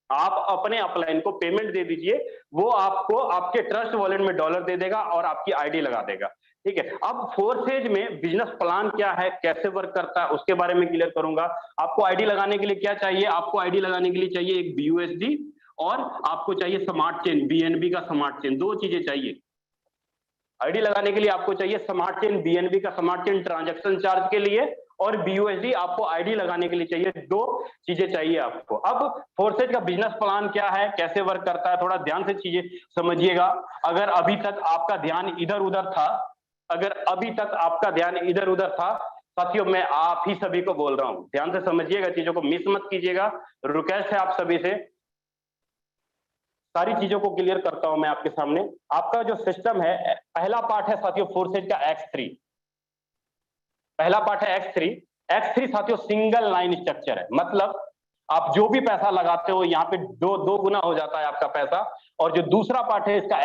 आप अपने अपलाइन को पेमेंट दे दीजिए, वो आपको आपके ट्रस्ट वॉलेट में डॉलर दे देगा और आपकी आईडी लगा देगा। ठीक है। अब फोर्सेज में बिजनेस प्लान क्या है, कैसे वर्क करता है, उसके बारे में क्लियर करूंगा। आपको आईडी लगाने के लिए क्या चाहिए? आपको आईडी लगाने के लिए चाहिए एक BUSD और आपको चाहिए स्मार्ट चेन, BNB का स्मार्ट चेन। 2 चीजें चाहिए आईडी लगाने के लिए। आपको चाहिए स्मार्ट चेन, BNB का स्मार्ट चेन ट्रांजैक्शन चार्ज के लिए, और BUSD आपको आईडी लगाने के लिए चाहिए। 2 चीजें चाहिए आपको। अब फोर्सेज का बिजनेस प्लान क्या है, कैसे वर्क करता है, थोड़ा ध्यान से चीजें समझिएगा। अगर अभी तक आपका ध्यान इधर उधर था, अगर अभी तक आपका ध्यान इधर उधर था, साथियों मैं आप ही सभी को बोल रहा हूं, ध्यान से समझिएगा, चीजों को मिस मत कीजिएगा। रिक्वेस्ट है आप सभी से, सारी चीजों को क्लियर करता हूं मैं आपके सामने। आपका जो सिस्टम है, पहला पार्ट है साथियों फोर्सेज का X3। पहला पार्ट है X3। X3 साथियों सिंगल लाइन स्ट्रक्चर है। मतलब आप जो भी पैसा लगाते हो यहाँ पे दो गुना हो जाता है आपका पैसा। और जो दूसरा पार्ट है इसका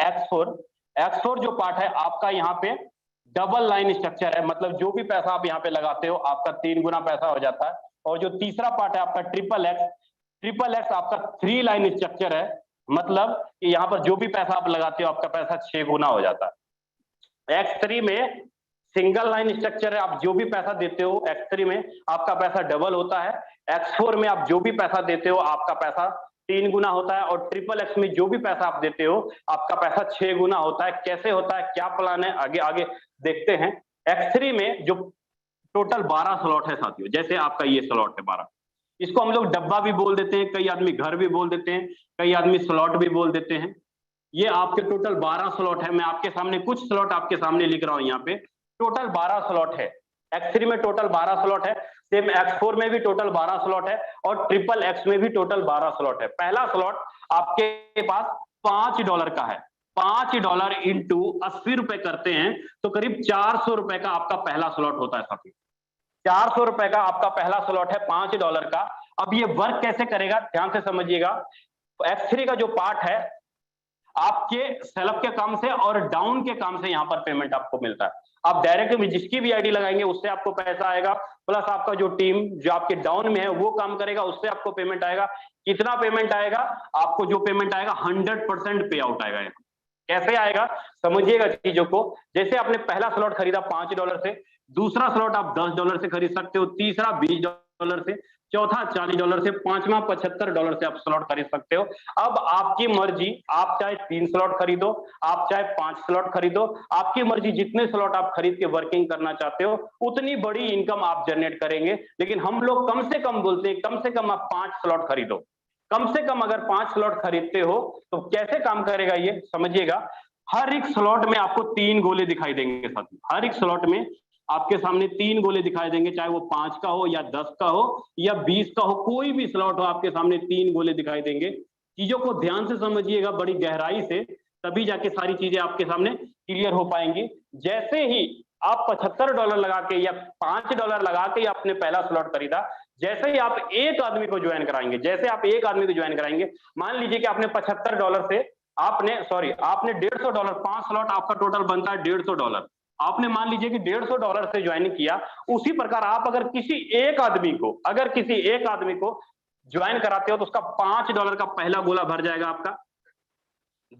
X4 जो पार्ट है आपका यहाँ पे डबल लाइन स्ट्रक्चर है। मतलब जो भी पैसा आप यहाँ पे लगाते हो आपका 3 गुना पैसा हो जाता है। और जो तीसरा पार्ट है आपका ट्रिपल एक्स आपका 3 लाइन स्ट्रक्चर है। मतलब कि यहाँ पर जो भी पैसा आप लगाते हो आपका पैसा 6 गुना हो जाता है। X3 में सिंगल लाइन स्ट्रक्चर है, आप जो भी पैसा देते हो X3 में आपका पैसा डबल होता है। X4 में आप जो भी पैसा देते हो आपका पैसा 3 गुना होता है, और ट्रिपल एक्स में जो भी पैसा आप देते हो आपका पैसा 6 गुना होता है। कैसे होता है, क्या प्लान है, आगे आगे देखते हैं। X3 में जो टोटल 12 स्लॉट है साथियों, जैसे आपका ये स्लॉट है 12, इसको हम लोग डब्बा भी बोल देते हैं, कई आदमी घर भी बोल देते हैं, कई आदमी स्लॉट भी बोल देते हैं। ये आपके टोटल 12 स्लॉट है। मैं आपके सामने कुछ स्लॉट आपके सामने लिख रहा हूं, यहाँ पे टोटल 12 स्लॉट है। X3 में टोटल 12 स्लॉट है, सेम X4 में भी टोटल 12 स्लॉट है, और ट्रिपल एक्स में भी टोटल 12 स्लॉट है। पहला स्लॉट आपके पास $5 का है, $5 इंटू 80 रुपए करते हैं तो करीब 400 रुपए का आपका पहला स्लॉट होता है साथियों। 400 रुपए का आपका पहला स्लॉट है $5 का। अब ये वर्क कैसे करेगा, ध्यान से समझिएगा। X3 का जो पार्ट है आपके सेलअप के काम से और डाउन के काम से यहाँ पर पेमेंट आपको मिलता है। आप डायरेक्ट में जिसकी भी आईडी लगाएंगे उससे आपको पैसा आएगा, प्लस आपका जो टीम जो आपके डाउन में है वो काम करेगा, उससे आपको पेमेंट आएगा। कितना पेमेंट आएगा आपको, जो पेमेंट आएगा 100% पे आउट आएगा। कैसे आएगा समझिएगा चीजों को। जैसे आपने पहला स्लॉट खरीदा $5 से, दूसरा स्लॉट आप $10 से खरीद सकते हो, तीसरा $20 से, चौथा $40 से, पांचवा $75 से आप स्लॉट खरीद सकते हो। अब आपकी मर्जी, आप चाहे 3 स्लॉट खरीदो, आप चाहे 5 स्लॉट खरीदो, आपकी मर्जी। जितने स्लॉट आप खरीद के वर्किंग करना चाहते हो उतनी बड़ी इनकम आप जनरेट करेंगे। लेकिन हम लोग कम से कम बोलते हैं, कम से कम आप 5 स्लॉट खरीदो। कम से कम अगर 5 स्लॉट खरीदते हो तो कैसे काम करेगा ये समझिएगा। हर एक स्लॉट में आपको 3 गोले दिखाई देंगे साथी। हर एक स्लॉट में आपके सामने 3 गोले दिखाई देंगे, चाहे वो 5 का हो या 10 का हो या 20 का हो, कोई भी स्लॉट हो आपके सामने 3 गोले दिखाई देंगे। चीजों को ध्यान से समझिएगा बड़ी गहराई से, तभी जाके सारी चीजें आपके सामने क्लियर हो पाएंगी। जैसे ही आप $75 लगा के या $5 लगा के आपने पहला स्लॉट खरीदा, जैसे ही आप एक आदमी को ज्वाइन कराएंगे, जैसे आप एक आदमी को ज्वाइन कराएंगे, मान लीजिए कि आपने $75 से आपने 150, 5 स्लॉट आपका टोटल बनता है $150। आपने मान लीजिए कि $150 से ज्वाइन किया। उसी प्रकार आप अगर किसी एक आदमी को ज्वाइन कराते हो तो उसका $5 का पहला गोला भर जाएगा, आपका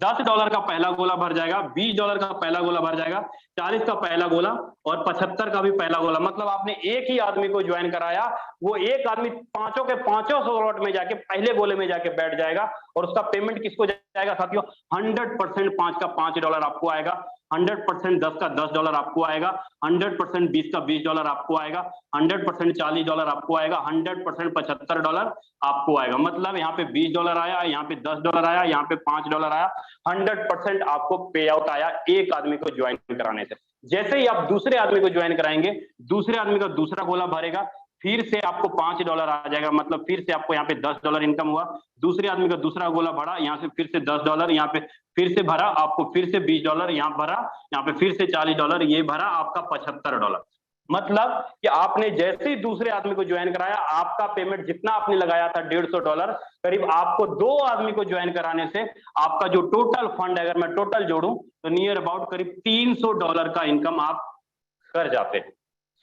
$10 का पहला गोला भर जाएगा, $20 का पहला गोला भर जाएगा, 40 का पहला गोला और 75 का भी पहला गोला। मतलब आपने एक ही आदमी को ज्वाइन कराया, वो एक आदमी पांचों के पांचों स्लॉट में जाके पहले गोले में जाके बैठ जाएगा, और उसका पेमेंट किसको जाएगा साथियों, 100% 5 का $5 आपको आएगा, 100% 10 का $10 आपको आएगा, 100% 20 का $20 आपको आएगा, 100% $40 आपको आएगा, 100% $75 आपको आएगा। मतलब यहाँ पे $20 आया, यहाँ पे $10 आया, यहाँ पे $5 आया, 100% आपको पे आउट आया एक आदमी को ज्वाइन कराने से। जैसे ही आप दूसरे आदमी को ज्वाइन कराएंगे, दूसरे आदमी का दूसरा गोला भरेगा, फिर से आपको $5 आ जाएगा। मतलब फिर से आपको यहाँ पे $10 इनकम हुआ। दूसरे आदमी का दूसरा गोला भरा, यहाँ से फिर से $10, यहाँ पे फिर से भरा, आपको फिर से $20 यहाँ भरा, यहाँ पे फिर से $40 ये भरा, आपका $75। मतलब कि आपने जैसे ही दूसरे आदमी को ज्वाइन कराया, आपका पेमेंट जितना आपने लगाया था $150, करीब आपको 2 आदमी को ज्वाइन कराने से आपका जो टोटल फंड, अगर मैं टोटल जोड़ूं तो नियर अबाउट करीब $300 का इनकम आप कर जाते हैं।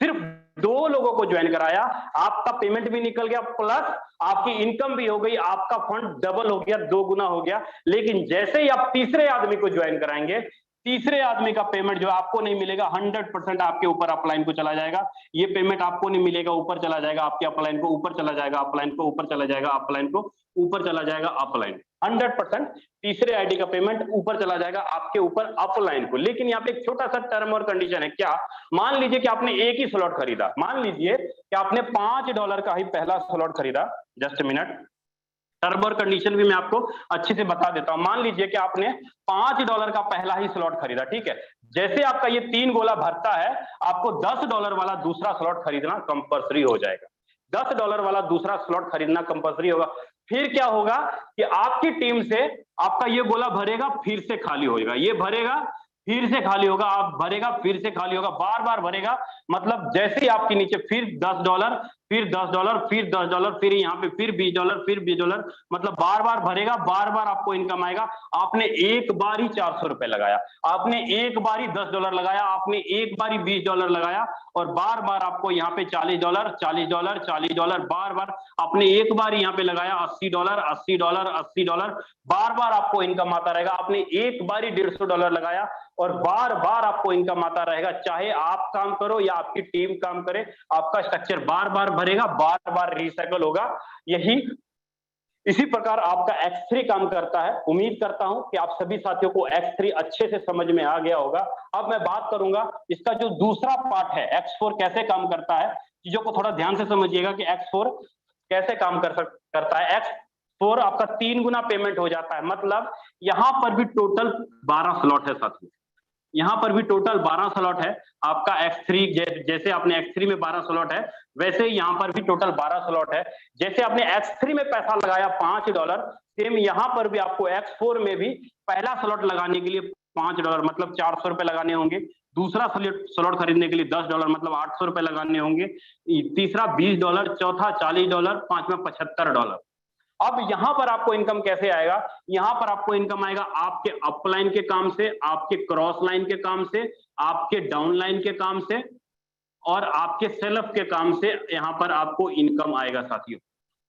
सिर्फ 2 लोगों को ज्वाइन कराया, आपका पेमेंट भी निकल गया, प्लस आपकी इनकम भी हो गई, आपका फंड डबल हो गया, 2 गुना हो गया। लेकिन जैसे ही आप तीसरे आदमी को ज्वाइन कराएंगे, तीसरे आदमी का पेमेंट जो आपको नहीं मिलेगा, 100% आपके ऊपर अपलाइन को चला जाएगा। ये पेमेंट आपको नहीं मिलेगा, ऊपर चला जाएगा, आपके अपलाइन को ऊपर चला जाएगा, अपलाइन को ऊपर चला जाएगा, अपलाइन को ऊपर चला जाएगा, अपलाइन 100% तीसरे आईडी का पेमेंट ऊपर चला जाएगा आपके ऊपर अपलाइन को। लेकिन यहाँ पे एक छोटा सा टर्म और कंडीशन है। क्या, मान लीजिए कि आपने एक ही स्लॉट खरीदा, मान लीजिए कि आपने $5 का ही पहला स्लॉट खरीदा। जस्ट मिनट, टर्म और कंडीशन भी मैं आपको अच्छे से बता देता हूं। मान लीजिए कि आपने $5 का पहला ही स्लॉट खरीदा, ठीक है। जैसे आपका ये 3 गोला भरता है, आपको $10 वाला दूसरा स्लॉट खरीदना कंपल्सरी हो जाएगा। $10 वाला दूसरा स्लॉट खरीदना कंपल्सरी होगा। फिर क्या होगा कि आपकी टीम से आपका ये गोला भरेगा, फिर से खाली होगा, ये भरेगा, फिर से खाली होगा, आप भरेगा, फिर से खाली होगा, बार बार भरेगा। मतलब जैसे ही आपके नीचे फिर $10, फिर $10, फिर $10, फिर यहाँ पे फिर $20, फिर $20, मतलब बार बार भरेगा, बार बार आपको इनकम आएगा। आपने एक बार ही 400 रुपए लगाया, आपने एक बार ही $10 लगाया, आपने एक बार ही $20 लगाया, और बार बार आपको यहाँ पे $40, $40, $40, बार बार आपने एक बार यहाँ पे लगाया $80, $80, $80, बार बार आपको इनकम आता रहेगा। आपने एक बार ही $150 लगाया और बार बार आपको इनकम आता रहेगा, चाहे आप काम करो या आपकी टीम काम करे, आपका स्ट्रक्चर बार बार भरेगा, बार बार रिसाइकल होगा। यही इसी प्रकार आपका X3 काम करता है। उम्मीद करता हूं कि आप सभी साथियों को X3 अच्छे से समझ में आ गया होगा। अब मैं बात करूंगा इसका जो दूसरा पार्ट है, X4 कैसे काम करता है। चीजों को थोड़ा ध्यान से समझिएगा कि X4 कैसे काम करता है। X4 आपका 3 गुना पेमेंट हो जाता है, मतलब यहां पर भी टोटल 12 स्लॉट है साथियों, यहां पर भी टोटल 12 स्लॉट है आपका X3। जैसे आपने X3 में 12 स्लॉट है, वैसे यहां पर भी टोटल 12 स्लॉट है। जैसे आपने X3 में पैसा लगाया $5, सेम यहां पर भी आपको X4 में भी पहला स्लॉट लगाने के लिए $5 मतलब 400 रुपए लगाने होंगे, दूसरा स्लॉट खरीदने के लिए $10 मतलब 800 रुपए लगाने होंगे, तीसरा $20, चौथा $40, पांचवा $75। अब यहां पर आपको इनकम कैसे आएगा, यहां पर आपको इनकम आएगा आपके अपलाइन के काम से, आपके क्रॉस लाइन के काम से, आपके डाउन लाइन के काम से और आपके सेल्फ के काम से। यहां पर आपको इनकम आएगा साथियों,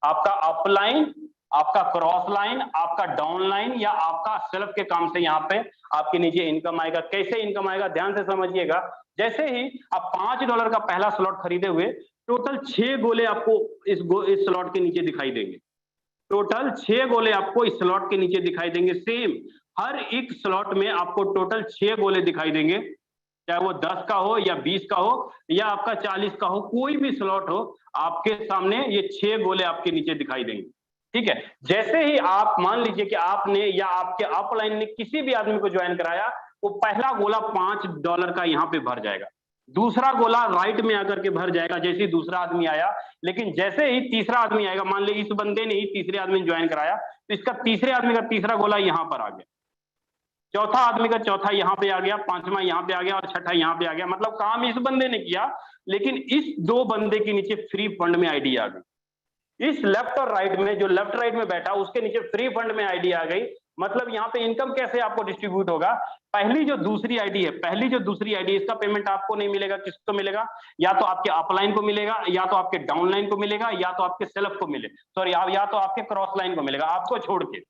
आपका अपलाइन, आपका क्रॉस लाइन, आपका डाउन लाइन या आपका सेल्फ के काम से यहाँ पे आपके नीचे इनकम आएगा। कैसे इनकम आएगा ध्यान से समझिएगा। जैसे ही आप $5 का पहला स्लॉट खरीदे हुए, टोटल 6 गोले आपको इस स्लॉट के नीचे दिखाई देंगे, टोटल 6 गोले आपको इस स्लॉट के नीचे दिखाई देंगे। सेम हर एक स्लॉट में आपको टोटल 6 गोले दिखाई देंगे, चाहे वो 10 का हो या 20 का हो या आपका 40 का हो, कोई भी स्लॉट हो, आपके सामने ये 6 गोले आपके नीचे दिखाई देंगे। ठीक है, जैसे ही आप मान लीजिए कि आपने या आपके अपलाइन ने किसी भी आदमी को ज्वाइन कराया, वो पहला गोला $5 का यहाँ पे भर जाएगा, दूसरा गोला राइट में आकर के भर जाएगा जैसे ही दूसरा आदमी आया। लेकिन जैसे ही तीसरा आदमी आएगा, मान ली इस बंदे ने ही तीसरे आदमी ज्वाइन कराया, तो इसका तीसरे आदमी का तीसरा गोला यहां पर आ गया, चौथा आदमी का चौथा यहां पे आ गया, पांचवा यहां पे आ गया और छठा यहां पे आ गया। मतलब काम इस बंदे ने किया, लेकिन इस 2 बंदे के नीचे फ्री फंड में आईडी आ गई। इस लेफ्ट और राइट में, जो लेफ्ट राइट में बैठा उसके नीचे फ्री फंड में आईडी आ गई। मतलब यहाँ पे इनकम कैसे आपको डिस्ट्रीब्यूट होगा, पहली जो दूसरी आईडी है, इसका पेमेंट आपको नहीं मिलेगा, किसको मिलेगा, या तो आपके अपलाइन को मिलेगा, या तो आपके डाउनलाइन को मिलेगा, या तो आपके सेल्फ को मिले, सॉरी या तो आपके क्रॉस लाइन को मिलेगा। आपको छोड़ के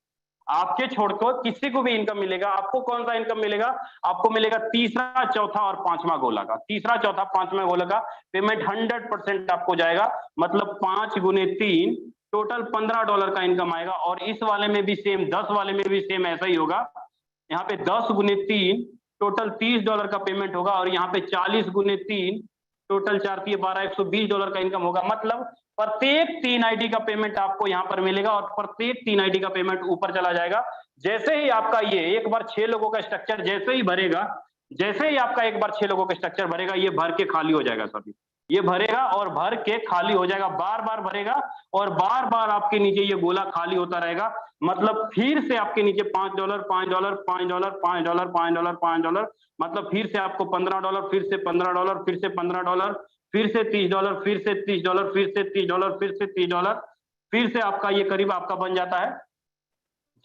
किसी को भी इनकम मिलेगा। आपको कौन सा इनकम मिलेगा, आपको मिलेगा तीसरा, चौथा और पांचवा गोला का, तीसरा, चौथा, पांचवा गोला का पेमेंट 100% आपको जाएगा। मतलब 5 गुने 3 टोटल $15 का इनकम आएगा। और इस वाले में भी सेम, 10 वाले में भी सेम ऐसा ही होगा। यहाँ पे 10 गुने 3 टोटल $30 का पेमेंट होगा, और यहाँ पे 40 गुने 3 टोटल 4 3 12 $120 का इनकम होगा। मतलब प्रत्येक 3 आईडी का पेमेंट आपको यहाँ पर मिलेगा, और प्रत्येक 3 आईडी का पेमेंट ऊपर चला जाएगा। जैसे ही आपका ये एक बार 6 लोगों का स्ट्रक्चर जैसे ही भरेगा, जैसे ही आपका एक बार 6 लोगों का स्ट्रक्चर भरेगा, ये भर के खाली हो जाएगा सभी, ये भरेगा और भर के खाली हो जाएगा, बार बार भरेगा और बार बार आपके नीचे ये गोला खाली होता रहेगा। मतलब फिर से आपके नीचे $5 $5 $5 $5 $5 $5, मतलब फिर से आपको $15, फिर से $15, फिर से $15, फिर से $30, फिर से $30, फिर से $30, फिर से $30, फिर से आपका ये करीब आपका बन जाता है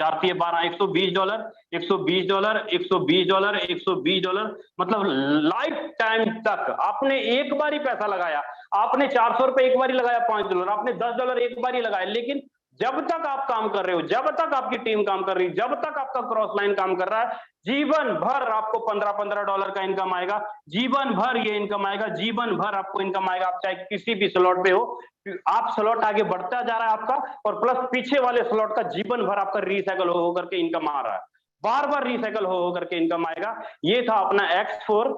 4 3 12 $120 $120 $120 $120। मतलब लाइफ टाइम तक आपने एक बार ही पैसा लगाया, आपने 400 रुपए एक बार ही लगाया, $5, आपने $10 एक बार ही लगाया, लेकिन जब तक आप काम कर रहे हो, जब तक आपकी टीम काम कर रही है, जब तक आपका क्रॉस लाइन काम कर रहा है, जीवन भर आपको $15 का इनकम आएगा, जीवन भर ये इनकम आएगा, जीवन भर आपको इनकम आएगा। आप चाहे किसी भी स्लॉट पे हो, आप स्लॉट आगे बढ़ता जा रहा है आपका, और प्लस पीछे वाले स्लॉट का जीवन भर आपका रिसाइकल हो करके इनकम आ रहा है, बार बार रिसाइकल हो करके इनकम आएगा। ये था अपना X4।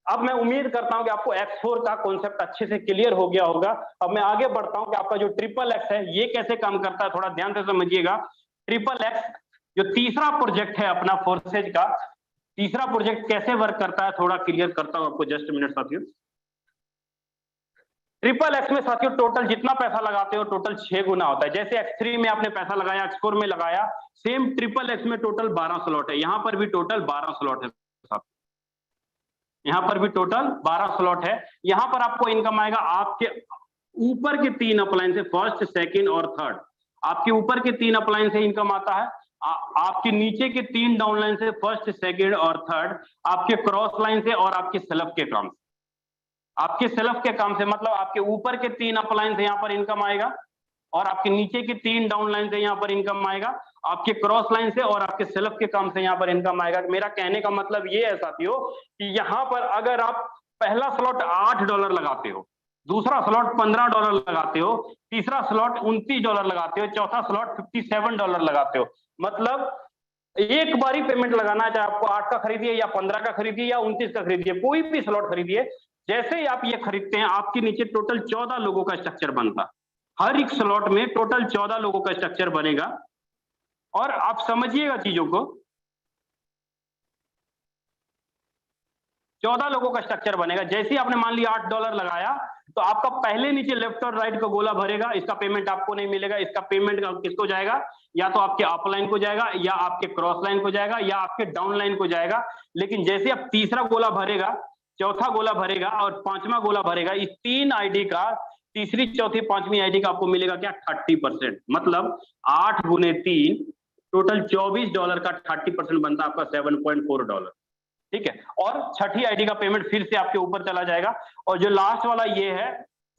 अब मैं उम्मीद करता हूं कि आपको X4 का कॉन्सेप्ट अच्छे से क्लियर हो गया होगा। अब मैं आगे बढ़ता हूं कि आपका जो XXX है ये कैसे काम करता है, थोड़ा ध्यान से समझिएगा। XXX जो तीसरा प्रोजेक्ट है अपना फोर्सेज का, तीसरा प्रोजेक्ट कैसे वर्क करता है थोड़ा क्लियर करता हूं आपको, जस्ट मिनट साथियों। XXX में साथियों टोटल जितना पैसा लगाते हो टोटल 6 गुना होता है। जैसे X3 में आपने पैसा लगाया, X4 में लगाया, सेम XXX में टोटल 12 स्लॉट है, यहां पर भी टोटल 12 स्लॉट है, यहां पर भी टोटल 12 स्लॉट है। यहां पर आपको इनकम आएगा आपके ऊपर के 3 अपलाइन से, फर्स्ट, सेकंड और थर्ड, आपके ऊपर के 3 अपलाइन से इनकम आता है, आपके नीचे के 3 डाउनलाइन से, फर्स्ट, सेकंड और थर्ड, आपके क्रॉस लाइन से और आपके सेल्फ के काम से। आपके सेल्फ के काम से मतलब आपके ऊपर के 3 अपलाइन से यहाँ पर इनकम आएगा और आपके नीचे के 3 डाउन लाइन से यहाँ पर इनकम आएगा, आपके क्रॉस लाइन से और आपके सेल्फ के काम से यहाँ पर इनकम आएगा। मेरा कहने का मतलब ये है साथियों कि यहाँ पर अगर आप पहला स्लॉट $8 लगाते हो, दूसरा स्लॉट $15 लगाते हो, तीसरा स्लॉट $29 लगाते हो, चौथा स्लॉट $57 लगाते हो, मतलब एक बारी पेमेंट लगाना है, चाहे आपको 8 का खरीदिए या 15 का खरीदिए या 29 का खरीदिए, कोई भी स्लॉट खरीदिए, जैसे ही आप ये खरीदते हैं आपके नीचे टोटल 14 लोगों का स्ट्रक्चर बनता है। हर एक स्लॉट में टोटल 14 लोगों का स्ट्रक्चर बनेगा। और आप समझिएगा चीजों को, 14 लोगों का स्ट्रक्चर बनेगा। जैसे ही आपने मान लिया $8 लगाया तो आपका पहले नीचे लेफ्ट और राइट का गोला भरेगा, इसका पेमेंट आपको नहीं मिलेगा, इसका पेमेंट किसको जाएगा, या तो आपके अपलाइन को जाएगा या आपके क्रॉस लाइन को जाएगा या आपके डाउन लाइन को जाएगा। लेकिन जैसे आप तीसरा गोला भरेगा, चौथा गोला भरेगा और पांचवा गोला भरेगा, इस 3 आईडी का, तीसरी, चौथी, पांचवी आईडी का आपको मिलेगा क्या, 30%, मतलब 8 गुने 3 टोटल $24 का 30% बनता है आपका $7.4। ठीक है, और छठी आईडी का पेमेंट फिर से आपके ऊपर चला जाएगा। और जो लास्ट वाला ये है,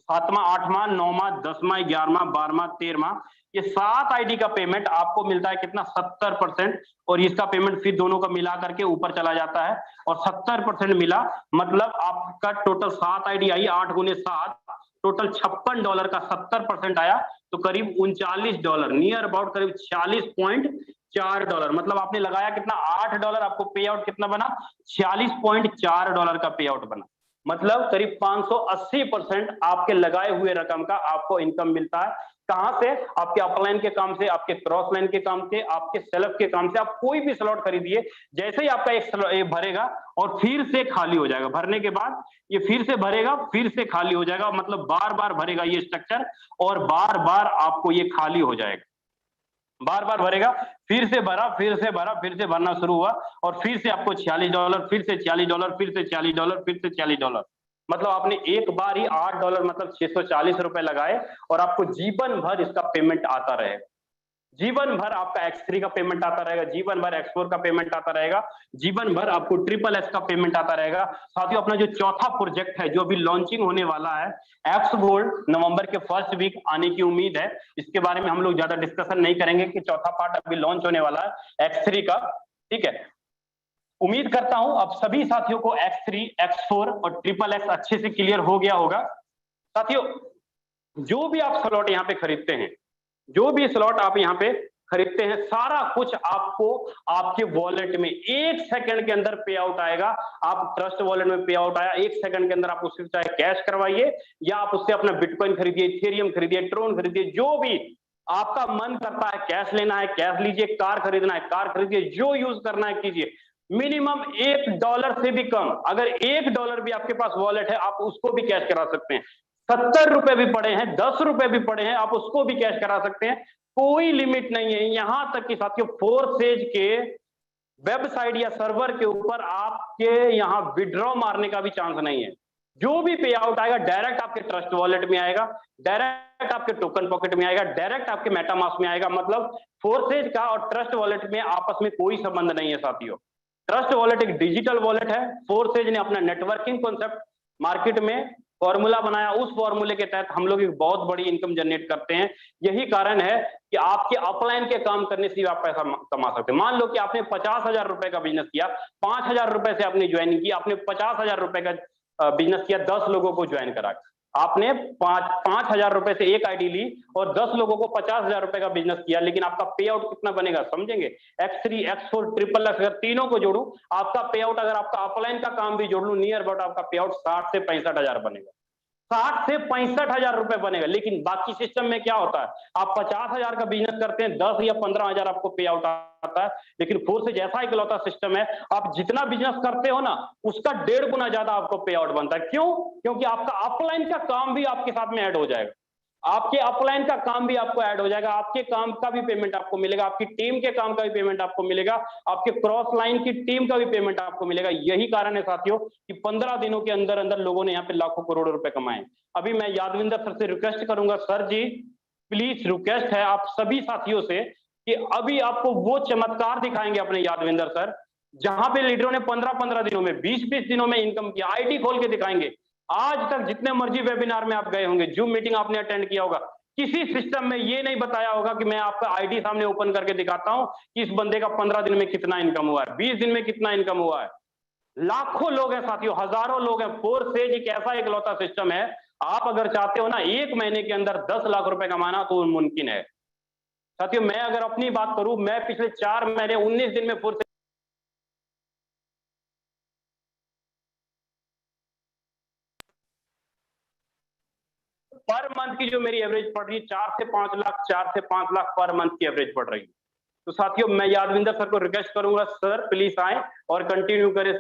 7वां, 8वां, 9वां, 10वां, 11वां, 12वां, 13वां, ये 7 आईडी का पेमेंट आपको मिलता है कितना, 70%। और इसका पेमेंट फिर दोनों का मिला करके ऊपर चला जाता है और 70% मिला, मतलब आपका टोटल 7 आईडी आई, 8 गुने 7 टोटल $56 का 70% आया, तो करीब $39, नियर अबाउट करीब $46.4, मतलब आपने लगाया कितना, $8, आपको पे आउट कितना बना, $46.4 का पे आउट बना, मतलब करीब 580% आपके लगाए हुए रकम का आपको इनकम मिलता है। कहां से, आपके अपलाइन के काम से, आपके क्रॉस लाइन के काम से, आपके सेल्फ के काम से। आप कोई भी स्लॉट खरीदिए, जैसे ही आपका एक भरेगा और फिर से खाली हो जाएगा, भरने के बाद ये फिर से भरेगा, फिर से खाली हो जाएगा, मतलब बार बार भरेगा ये स्ट्रक्चर और बार बार आपको ये खाली हो जाएगा, बार बार भरेगा, फिर से भरा, फिर से भरा, फिर से भरना शुरू हुआ और फिर से आपको $46, फिर से $46, फिर से $46, फिर से $46, मतलब आपने एक बार ही $8 मतलब ₹640 लगाए और आपको जीवन भर इसका पेमेंट आता रहेगा, जीवन भर आपका X3 का पेमेंट आता रहेगा, जीवन भर X4 का पेमेंट आता रहेगा, जीवन भर आपको SSS का पेमेंट आता रहेगा। साथियों, अपना जो चौथा प्रोजेक्ट है जो अभी लॉन्चिंग होने वाला है, एक्स गोल्ड, नवंबर के फर्स्ट वीक आने की उम्मीद है। इसके बारे में हम लोग ज्यादा डिस्कशन नहीं करेंगे कि चौथा पार्ट अभी लॉन्च होने वाला है X3 का। ठीक है, उम्मीद करता हूं अब सभी साथियों को X3, X4 और SSS अच्छे से क्लियर हो गया होगा। साथियों, जो भी आप स्लॉट यहाँ पे खरीदते हैं, जो भी स्लॉट आप यहाँ पे खरीदते हैं, सारा कुछ आपको आपके वॉलेट में 1 सेकंड के अंदर पे आउट आएगा। आप ट्रस्ट वॉलेट में पे आउट आया, 1 सेकंड के अंदर आप उससे चाहे कैश करवाइए या आप उससे अपना बिटकॉइन खरीदिए, इथेरियम खरीदिए, ट्रोन खरीदिए, जो भी आपका मन करता है, कैश लेना है कैश लीजिए, कार खरीदना है कार खरीदिए, जो यूज करना है कीजिए। मिनिमम $1 से भी कम, अगर $1 भी आपके पास वॉलेट है, आप उसको भी कैश करा सकते हैं। 70 रुपए भी पड़े हैं, 10 रुपए भी पड़े हैं, आप उसको भी कैश करा सकते हैं, कोई लिमिट नहीं है। यहां तक कि साथियों, फोर्सेज के वेबसाइट या सर्वर के ऊपर आपके यहां विड्रॉ मारने का भी चांस नहीं है। जो भी पे आउट आएगा डायरेक्ट आपके ट्रस्ट वॉलेट में आएगा, डायरेक्ट आपके टोकन पॉकेट में आएगा, डायरेक्ट आपके मेटामास्क में आएगा। मतलब फोर्सेज का और ट्रस्ट वॉलेट में आपस में कोई संबंध नहीं है साथियों। ट्रस्ट वॉलेट एक डिजिटल वॉलेट है। फोर्सेज ने अपना नेटवर्किंग कॉन्सेप्ट मार्केट में फॉर्मूला बनाया, उस फॉर्मूले के तहत हम लोग एक बहुत बड़ी इनकम जनरेट करते हैं। यही कारण है कि आपके अपलाइन के काम करने से आप पैसा कमा सकते हैं। मान लो कि आपने 50,000 रुपए का बिजनेस किया, 5,000 रुपए से आपने ज्वाइनिंग की, आपने 50,000 रुपए का बिजनेस किया, 10 लोगों को ज्वाइन करा, आपने 5,000 रुपए से एक आईडी ली और 10 लोगों को 50,000 रुपए का बिजनेस किया, लेकिन आपका पे आउट कितना बनेगा समझेंगे? X3, X4, SSS अगर तीनों को जोड़ू, आपका पे आउट, अगर आपका अपलाइन का काम भी जोड़ लू, नियर अबाउट आपका पे आउट 60 से 65,000 बनेगा। 60 से 65,000 रुपए बनेगा। लेकिन बाकी सिस्टम में क्या होता है, आप 50,000 का बिजनेस करते हैं, 10 या 15,000 आपको पे आउट आता है। लेकिन फोर्सेज ऐसा इकलौता सिस्टम है, आप जितना बिजनेस करते हो ना, उसका 1.5 गुना ज्यादा आपको पे आउट बनता है। क्यों? क्योंकि आपका अपलाइन का काम भी आपके साथ में ऐड हो जाएगा। आपके अपलाइन का काम भी आपको ऐड हो जाएगा, आपके काम का भी पेमेंट आपको मिलेगा, आपकी टीम के काम का भी पेमेंट आपको मिलेगा, आपके क्रॉस लाइन की टीम का भी पेमेंट आपको मिलेगा। यही कारण है साथियों कि 15 दिनों के अंदर अंदर लोगों ने यहाँ पे लाखों करोड़ों रुपए कमाए। अभी मैं यादविंदर सर से रिक्वेस्ट करूंगा, सर जी प्लीज रिक्वेस्ट है आप सभी साथियों से कि अभी आपको वो चमत्कार दिखाएंगे अपने यादविंदर सर, जहां पे लीडरों ने 15-15 दिनों में, 20-20 दिनों में इनकम किया, आईडी खोल के दिखाएंगे। आज तक जितने मर्जी वेबिनार में आप गए होंगे, जूम मीटिंग आपने अटेंड किया होगा, किसी सिस्टम में ये नहीं बताया होगा कि मैं आपका आईडी सामने ओपन करके दिखाता हूं कि इस बंदे का 15 दिन में कितना इनकम हुआ है, 20 दिन में कितना इनकम हुआ है। लाखों लोग हैं साथियों, हजारों लोग हैं। फोर्सेज एक ऐसा इकलौता सिस्टम है, आप अगर चाहते हो ना 1 महीने के अंदर 10 लाख रुपए कमाना तो मुमकिन है। साथियों मैं अगर अपनी बात करूं, मैं पिछले 4 महीने 19 दिन में फोर्सेज पर मंथ की जो मेरी एवरेज पड़ रही है 4 से 5 लाख, 4 से 5 लाख पर मंथ की एवरेज पड़ रही है। तो साथियों मैं यादविंदर सर को रिक्वेस्ट करूंगा, सर प्लीज आए और कंटिन्यू करें।